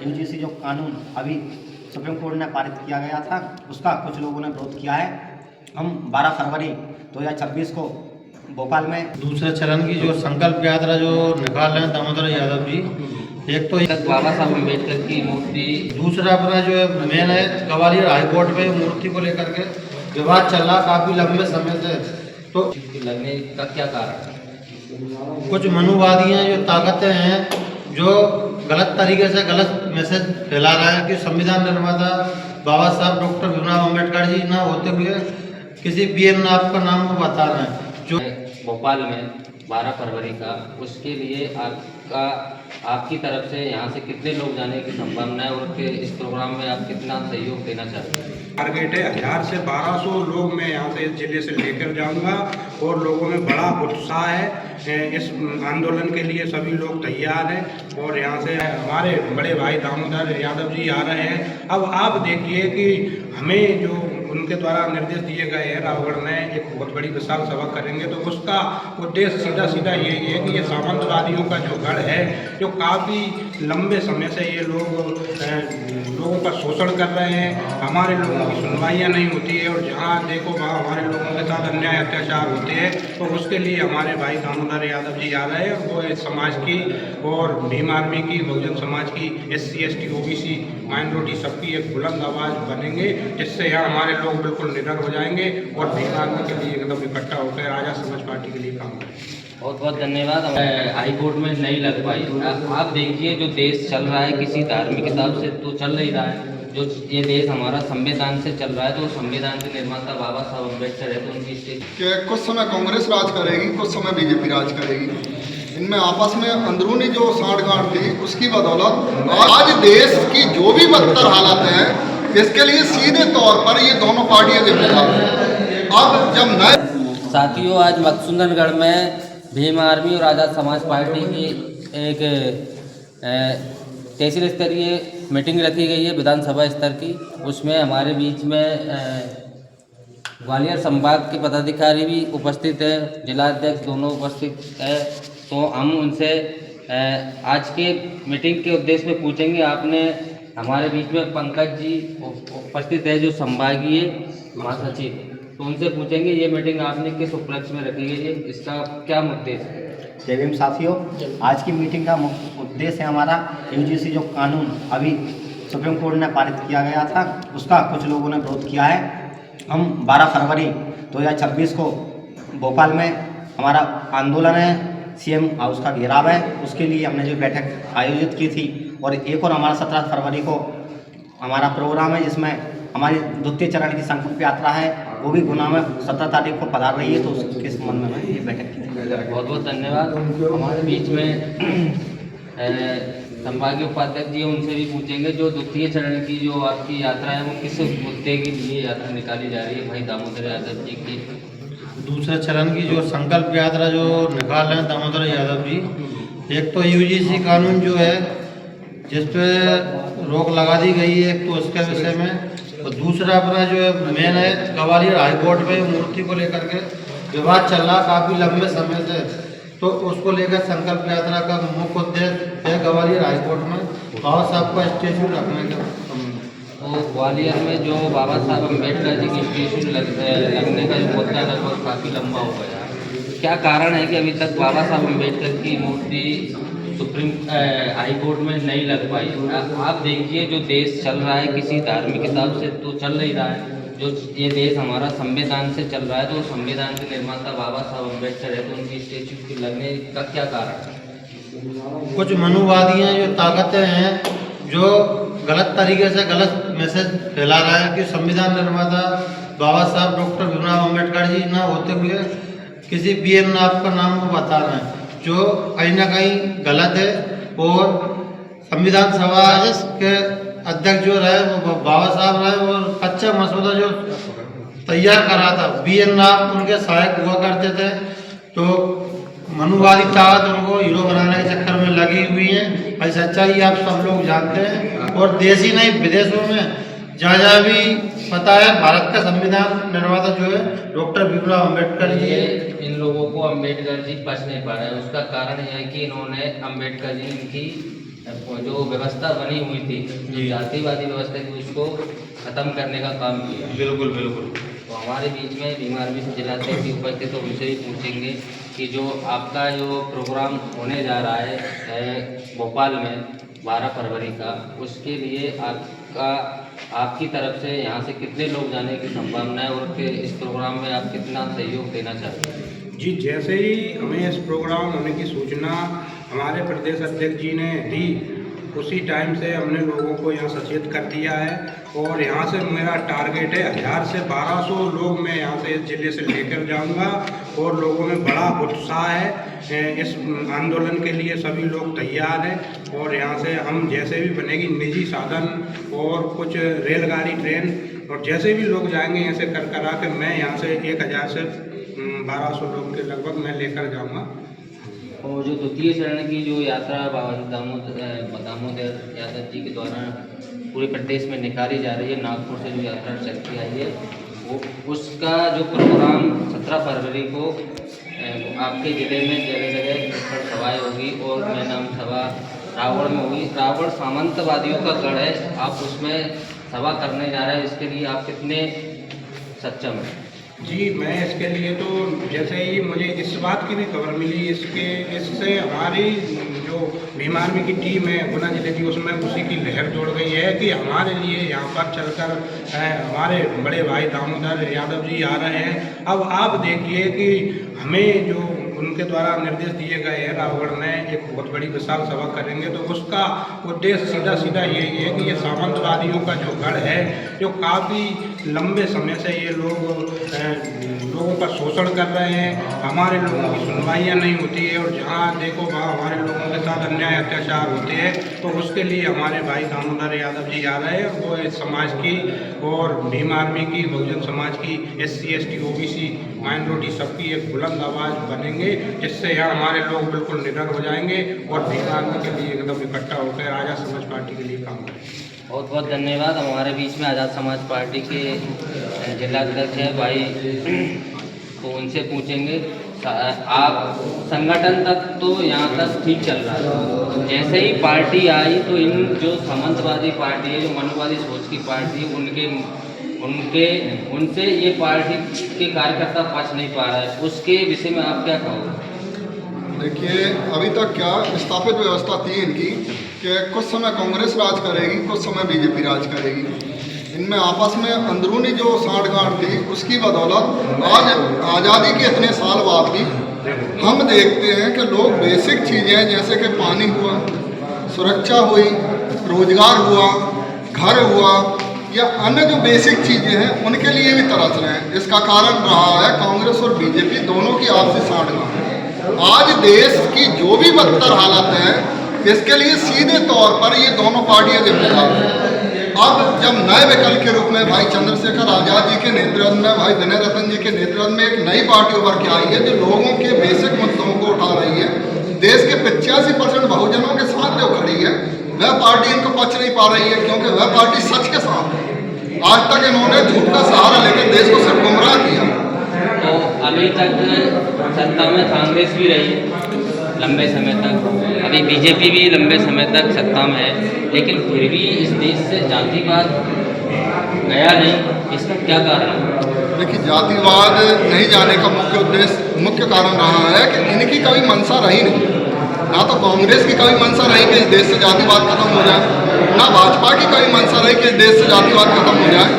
UGC जो कानून अभी सुप्रीम कोर्ट ने पारित किया गया था, उसका कुछ लोगों ने विरोध किया है। हम 12 फरवरी 2026 को भोपाल में दूसरे चरण की जो संकल्प यात्रा जो निकाल रहे हैं दामोदर यादव जी, एक तो बाबा साहब अम्बेडकर की मूर्ति, दूसरा अपना जो मेन है ग्वालियर हाईकोर्ट में मूर्ति को लेकर के विवाद चल रहा काफी लंबे समय से। तो लगने का क्या कारण है? कुछ मनुवादी हैं जो ताकतें हैं जो गलत तरीके से गलत मैसेज फैला रहा है कि संविधान निर्माता बाबा साहब डॉक्टर भीमराव अम्बेडकर जी ना होते हुए किसी BM नाथ का नाम वो बता रहे हैं। जो भोपाल में 12 फरवरी का, उसके लिए आपकी तरफ से यहाँ से कितने लोग जाने की संभावना है और इस प्रोग्राम में आप कितना सहयोग देना चाहते हैं? टारगेट है 1000 से 1200 लोग मैं यहाँ से इस जिले से लेकर जाऊंगा और लोगों में बड़ा उत्साह है। इस आंदोलन के लिए सभी लोग तैयार हैं और यहाँ से हमारे बड़े भाई दामोदर यादव जी आ रहे हैं। अब आप देखिए कि हमें जो उनके द्वारा निर्देश दिए गए हैं, रावगढ़ में एक बहुत बड़ी विशाल सभा करेंगे, तो उसका उद्देश्य सीधा सीधा यही है कि ये सामंतवादियों का जो गढ़ है, जो काफ़ी लंबे समय से ये लोगों का शोषण कर रहे हैं, हमारे लोगों की सुनवाइयाँ नहीं होती है और जहाँ देखो वहाँ हमारे लोगों के साथ अन्याय अत्याचार होते हैं। तो उसके लिए हमारे भाई दामोदर यादव जी आ रहे हैं। वो इस समाज की और भीम आर्मी की, बहुजन समाज की, SC ST OBC माइनॉरिटी सबकी एक बुलंद आवाज़ बनेंगे, जिससे यहाँ हमारे लोग बिल्कुल निडर हो जाएंगे और भीम आर्मी के लिए एकदम इकट्ठा होकर आज़ाद समाज पार्टी के लिए काम करेंगे। बहुत बहुत धन्यवाद। हाई कोर्ट में नहीं लग पाई। आप देखिए जो देश चल रहा है किसी धार्मिक किताब से तो चल नहीं रहा है, जो ये देश हमारा संविधान से चल रहा है, तो संविधान के निर्माता बाबा साहब अम्बेडकर है, तो उनकी कि कुछ समय कांग्रेस राज करेगी, कुछ समय BJP राज करेगी। इनमें आपस में अंदरूनी जो साठगांठ थी उसकी बदौलत आज देश की जो भी बदतर हालत है, इसके लिए सीधे तौर पर ये दोनों पार्टियां जिम्मेदार हैं। अब जब नए साथियों, आज मकसूदनगढ़ में भीम आर्मी और आज़ाद समाज पार्टी की एक तहसील स्तरीय मीटिंग रखी गई है, विधानसभा स्तर की। उसमें हमारे बीच में ग्वालियर संभाग के पदाधिकारी भी उपस्थित है, जिलाध्यक्ष दोनों उपस्थित है। तो हम उनसे आज के मीटिंग के उद्देश्य में पूछेंगे। आपने हमारे बीच में पंकज जी उपस्थित है जो संभागीय महासचिव, तो उनसे पूछेंगे ये मीटिंग आपने किस उपलक्ष्य में रखी गई है, इसका क्या उद्देश्य है? जय भीम साथियों, आज की मीटिंग का मुख्य उद्देश्य है हमारा यूजीसी जो कानून अभी सुप्रीम कोर्ट ने पारित किया गया था, उसका कुछ लोगों ने विरोध किया है। हम 12 फरवरी 2026 को भोपाल में हमारा आंदोलन है, CM हाउस का घेराव है, उसके लिए हमने जो बैठक आयोजित की थी। और एक और हमारा 17 फरवरी को हमारा प्रोग्राम है, जिसमें हमारी द्वितीय चरण की संकल्प यात्रा है, वो भी गुना में 17 तारीख को पधार रही है। तो उसके संबंध में ये बैठक की। बहुत बहुत धन्यवाद। हमारे बीच में संभागीय उपाध्यक्ष जी, उनसे भी पूछेंगे जो द्वितीय चरण की जो आपकी यात्रा है वो किस मुद्दे के लिए यात्रा निकाली जा रही है, भाई दामोदर यादव जी की? दूसरे चरण की जो संकल्प यात्रा जो निकाल रहे हैं दामोदर यादव जी, एक तो UGC कानून जो है जिस पे रोक लगा दी गई है, एक तो उसके विषय में, और दूसरा अपना जो है मेन है ग्वालियर हाईकोर्ट में मूर्ति को लेकर के विवाद चल रहा काफ़ी लंबे समय से। तो उसको लेकर संकल्प यात्रा का मुख्य उद्देश्य है ग्वालियर हाईकोर्ट में बाबा साहब का स्टैचू रखने का। तो ग्वालियर में जो बाबा साहब अम्बेडकर जी की स्टैचू लगने का जो मुद्दा लगभग काफ़ी लंबा हो गया, क्या कारण है कि अभी तक बाबा साहब अम्बेडकर की मूर्ति सुप्रीम हाई कोर्ट में नहीं लग पाई? आप देखिए जो देश चल रहा है किसी धार्मिक किताब से तो चल नहीं रहा है, जो ये देश हमारा संविधान से चल रहा है, तो संविधान के निर्माता बाबा साहब अम्बेडकर है, तो उनकी स्टैचू की लगने का क्या कारण है? कुछ मनुवादी हैं जो ताकतें हैं जो गलत तरीके से गलत मैसेज फैला रहा है कि संविधान निर्माता बाबा साहब डॉक्टर भीमराव अम्बेडकर जी ना होते हुए किसी BM नाथ का नाम वो बता रहे हैं, जो कहीं ना कहीं गलत है। और संविधान सभा के अध्यक्ष जो रहे वो बाबा साहब रहे, और कच्चा मसौदा जो तैयार करा था BM नाथ उनके सहायक हुआ करते थे। तो मनुवादी ताकत उनको हीरो बनाने के चक्कर में लगी हुई है। भाई सच्चाई आप सब लोग जानते हैं, और देश ही नहीं विदेशों में जहाँ भी पता है भारत का संविधान निर्माता जो है डॉक्टर भीमराव अम्बेडकर जी है। इन लोगों को अम्बेडकर जी बच नहीं पा रहे हैं, उसका कारण यह है कि इन्होंने अम्बेडकर जी इनकी जो व्यवस्था बनी हुई थी, जो जातिवादी व्यवस्था थी, उसको खत्म करने का काम किया। बिल्कुल बिल्कुल। तो हमारे बीच में भीम आर्मी से जिलाध्यक्ष भी उपस्थित, तो उनसे भी पूछेंगे कि जो आपका जो प्रोग्राम होने जा रहा है भोपाल में 12 फरवरी का, उसके लिए आपकी तरफ से यहाँ से कितने लोग जाने की संभावना है और इस प्रोग्राम में आप कितना सहयोग देना चाहते हैं? जी, जैसे ही हमें इस प्रोग्राम होने की सूचना हमारे प्रदेश अध्यक्ष जी ने दी, उसी टाइम से हमने लोगों को यहाँ सचेत कर दिया है। और यहाँ से मेरा टारगेट है 1000 से 1200 लोग मैं यहाँ से इस जिले से लेकर जाऊँगा और लोगों में बड़ा उत्साह है। इस आंदोलन के लिए सभी लोग तैयार हैं और यहाँ से हम जैसे भी बनेगी निजी साधन और कुछ रेलगाड़ी, ट्रेन और जैसे भी लोग जाएंगे ऐसे कर करा के मैं यहाँ से 1000 से 1200 लोग के लगभग मैं लेकर जाऊँगा। और जो द्वितीय चरण की जो यात्रा बाबा दामोदर यादव जी के द्वारा पूरे प्रदेश में निकाली जा रही है, नागपुर से जो यात्रा चलती आई है, वो उसका जो प्रोग्राम 17 फरवरी को आपके ज़िले में जगह जगह सभाएँ होगी और मैदान सभा रावण में होगी। रावण सामंतवादियों का गढ़ है, आप उसमें सभा करने जा रहे हैं, इसके लिए आप कितने सक्षम हैं? जी, मैं इसके लिए तो जैसे ही मुझे इस बात की भी खबर मिली, इससे हमारी जो भीम आर्मी की टीम है गुना जिले की, उसमें उसी की लहर जोड़ गई है कि हमारे लिए यहाँ पर चलकर हमारे बड़े भाई दामोदर यादव जी आ रहे हैं। अब आप देखिए कि हमें जो उनके द्वारा निर्देश दिए गए हैं, रावगढ़ में एक बहुत बड़ी विशाल सभा करेंगे, तो उसका उद्देश्य सीधा सीधा यही है कि ये सामंतवादियों का जो गढ़ है, जो काफ़ी लंबे समय से ये लोगों का शोषण कर रहे हैं, हमारे लोगों की सुनवाइयाँ नहीं होती है और जहाँ देखो वहाँ हमारे लोगों के साथ अन्याय अत्याचार होते हैं। तो उसके लिए हमारे भाई दामोदर यादव जी आ रहे हैं, वो इस समाज की और भीम आर्मी की, बहुजन समाज की, SC ST OBC माइनॉरिटी सबकी एक बुलंद आवाज़ बनेंगे, जिससे यहाँ हमारे लोग बिल्कुल निडर हो जाएंगे और भीम आर्मी के लिए एकदम इकट्ठा होकर आज़ाद समाज पार्टी के लिए काम करेंगे। बहुत बहुत धन्यवाद। हमारे बीच में आज़ाद समाज पार्टी के जिलाध्यक्ष हैं भाई, तो उनसे पूछेंगे। आप संगठन तक तो यहाँ तक ठीक चल रहा है, जैसे ही पार्टी आई तो इन जो सामंतवादी पार्टी है, जो मनुवादी सोच की पार्टी है, उनसे ये पार्टी के कार्यकर्ता पच नहीं पा रहा है, उसके विषय में आप क्या कहोगे? देखिए, अभी तक क्या स्थापित व्यवस्था थी इनकी कि कुछ समय कांग्रेस राज करेगी, कुछ समय बीजेपी राज करेगी। इनमें आपस में अंदरूनी जो साठगांठ थी, उसकी बदौलत आज आज़ादी के इतने साल बाद भी हम देखते हैं कि लोग बेसिक चीज़ें जैसे कि पानी हुआ, सुरक्षा हुई, रोजगार हुआ, घर हुआ या अन्य जो बेसिक चीज़ें हैं उनके लिए भी तरस रहे हैं। इसका कारण रहा है कांग्रेस और बीजेपी दोनों की आपसी साठगांठ। आज देश की जो भी बदतर हालत है, इसके लिए सीधे तौर पर ये दोनों पार्टियां जिम्मेदार हैं। अब जब नए विकल्प के रूप में भाई चंद्रशेखर आज़ाद जी के नेतृत्व में, भाई विनय रतन जी के नेतृत्व में एक नई पार्टी उभर के आई है जो लोगों के बेसिक मुद्दों को उठा रही है, देश के 85% बहुजनों के साथ जो खड़ी है, वह पार्टी इनको पच नहीं पा रही है, क्योंकि वह पार्टी सच के साथ है। आज तक इन्होंने झूठ का सहारा लेकर देश को सिर्फ गुमराह किया। तो अभी तक सत्ता में कांग्रेस भी रही लंबे समय तक, अभी बीजेपी भी लंबे समय तक सत्ता में है, लेकिन फिर भी इस देश से जातिवाद गया नहीं, इसका क्या कारण है? देखिए, जातिवाद नहीं जाने का मुख्य कारण रहा है कि इनकी कभी मंशा रही नहीं। ना तो कांग्रेस की कभी मंशा रही कि इस देश से जातिवाद खत्म हो जाए, ना भाजपा की कभी मंशा रही कि इस देश से जातिवाद खत्म हो जाए।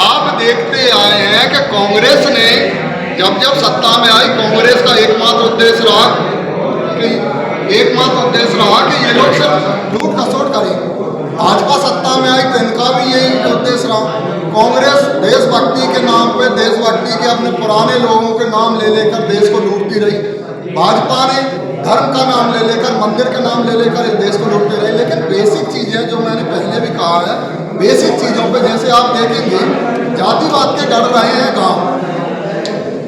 आप देखते आए हैं कि कांग्रेस ने जब सत्ता में आई, कांग्रेस का एकमात्र उद्देश्य रहा कि ये लोग सिर्फ लूट खसोट करें। भाजपा सत्ता में आई तो इनका भी यही उद्देश्य रहा। कांग्रेस देशभक्ति के नाम पे, देशभक्ति के अपने पुराने लोगों के नाम ले लेकर देश को लूटती रही। भाजपा ने धर्म का नाम ले लेकर, मंदिर का नाम ले लेकर इस देश को लूटती रही। लेकिन बेसिक चीज़ें जो मैंने पहले भी कहा है, बेसिक चीज़ों पे जैसे आप देखेंगे, जातिवाद के डर रहे हैं गाँव,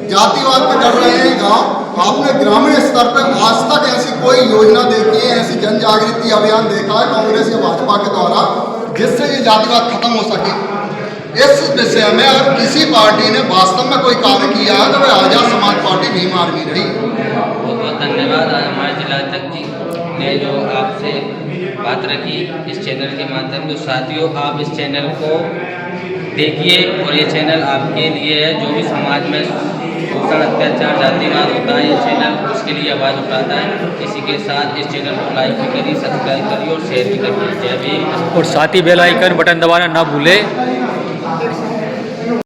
जातिवाद पे डर रहे हैं गाँव। आपने ग्रामीण स्तर पर आज तक ऐसी कोई योजना देखी है, ऐसी जन जागृति अभियान देखा है कांग्रेस या भाजपा के द्वारा जिससे ये जातिवाद खत्म हो सके? इस विषय में अगर किसी पार्टी ने वास्तव में कोई कार्य किया है तो वह आज़ाद समाज पार्टी भीम आर्मी रही। बहुत बहुत धन्यवाद। हमारे जिलाध्यक्ष जी ने जो आपसे बात रखी इस चैनल के माध्यम। तो साथियों, आप इस चैनल को देखिए और ये चैनल आपके लिए है। जो भी समाज में शोषण, अत्याचार, जातिवाद होता है, ये चैनल उसके लिए आवाज़ उठाता है। इसी के साथ इस चैनल को लाइक भी करिए, सब्सक्राइब करिए और शेयर भी करिए। जय भीम। और साथ ही बेल आइकन बटन दबाना ना भूले।